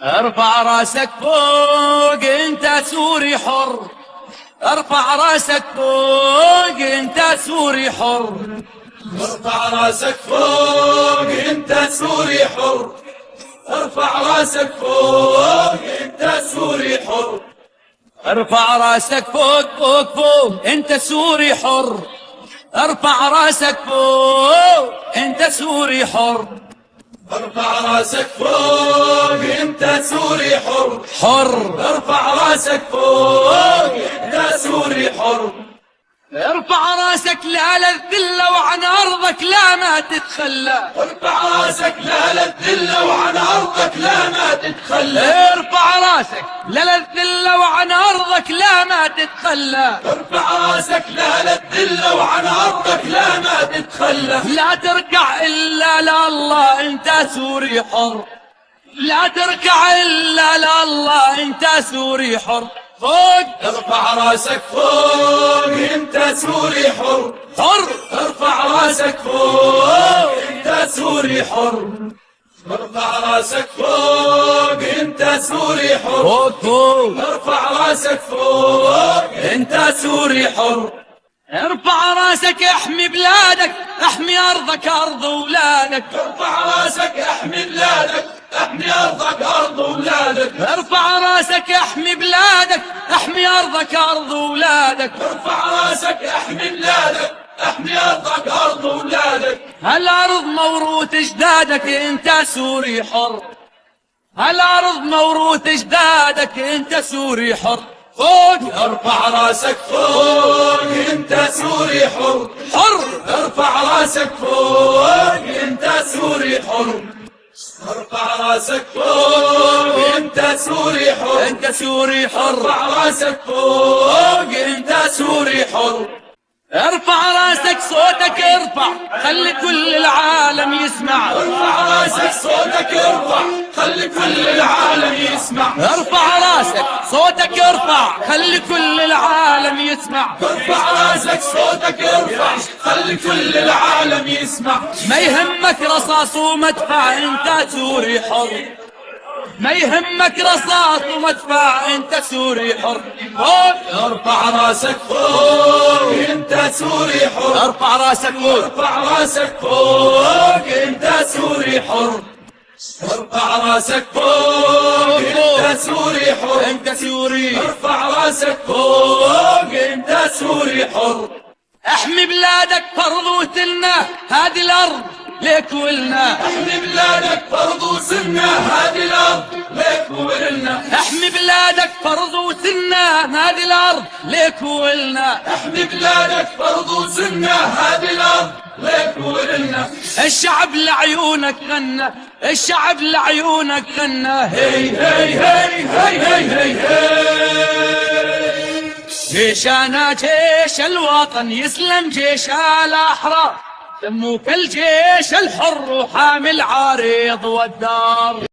ارفع راسك فوق انت سوري حر، ارفع راسك فوق انت سوري حر، ارفع راسك فوق انت سوري حر، ارفع راسك فوق انت سوري حر، ارفع راسك فوق فوق فوق انت سوري حر، ارفع راسك فوق انت سوري حر، ارفع راسك فوق انت سوري حر، حر، ارفع راسك فوق انت سوري حر، ارفع راسك لا للذلة وعن ارضك لا ما تتخلى، ارفع راسك لا للذلة وعن ارضك لا ما تتخلى، ارفع راسك لا للذلة وعن ارضك لا ما تتخلى، ارفع راسك لا للذلة وعن ارضك لا ما تتخلى، لا تركع الا لله انت سوري حر، لا تركع الا لله انت سوري حر، فوق ارفع راسك فوق انت سوري حر، حر، ارفع راسك فوق انت سوري حر، ارفع راسك فوق انت سوري حر، فوق فوق ارفع راسك فوق انت سوري حر، ارفع راسك احمي بلادك، احمي ارضك ارض ولادك، ارفع راسك احمي بلادك، احمي ارضك ارض ولادك، ارفع راسك احمي بلادك، احمي ارضك ارض ولادك، ارفع راسك احمي بلادك، احمي ارضك ارض ولادك، هالارض موروث اجدادك انت سوري حر، هالارض موروث اجدادك انت سوري حر، فوق ارفع راسك فوق انت سوري حر، حر، ارفع راسك فوق انت سوري حر، ارفع راسك فوق انت سوري حر، انت سوري حر، ارفع راسك فوق انت سوري حر، ارفع راسك صوتك ارفع خلي كل العالم يسمع، ارفع راسك صوتك ارفع خلي كل العالم يسمع، ارفع راسك صوتك ارفع خلي كل العالم يسمع، ارفع راسك صوتك ارفع خلي كل العالم يسمع، ما يهمك رصاص ومدفع انت سوري حر، ما يهمك رصاص ومدفع انت سوري حر، فوق ارفع راسك فوق انت سوري حر، ارفع راسك فوق، ارفع راسك فوق انت سوري حر، ارفع راسك فوق انت سوري حر، انت سوري، ارفع راسك فوق انت سوري حر، احمي بلادك فرض وثلنا هذه الارض ليك ولنا، احمي بلادك فرض وسنة هذه الارض ليك ولنا، احمي بلادك فرض وثلنا هذه الارض ليك ولنا، احمي بلادك فرض وسنة هذه الارض ليك ولنا، الشعب لعيونك غنى، الشعب لعيونك غنى، هي هي هي هي هي هي جيشنا جيش الوطن يسلم جيش الأحرار، دموك الجيش الحر وحامل عريض والدار.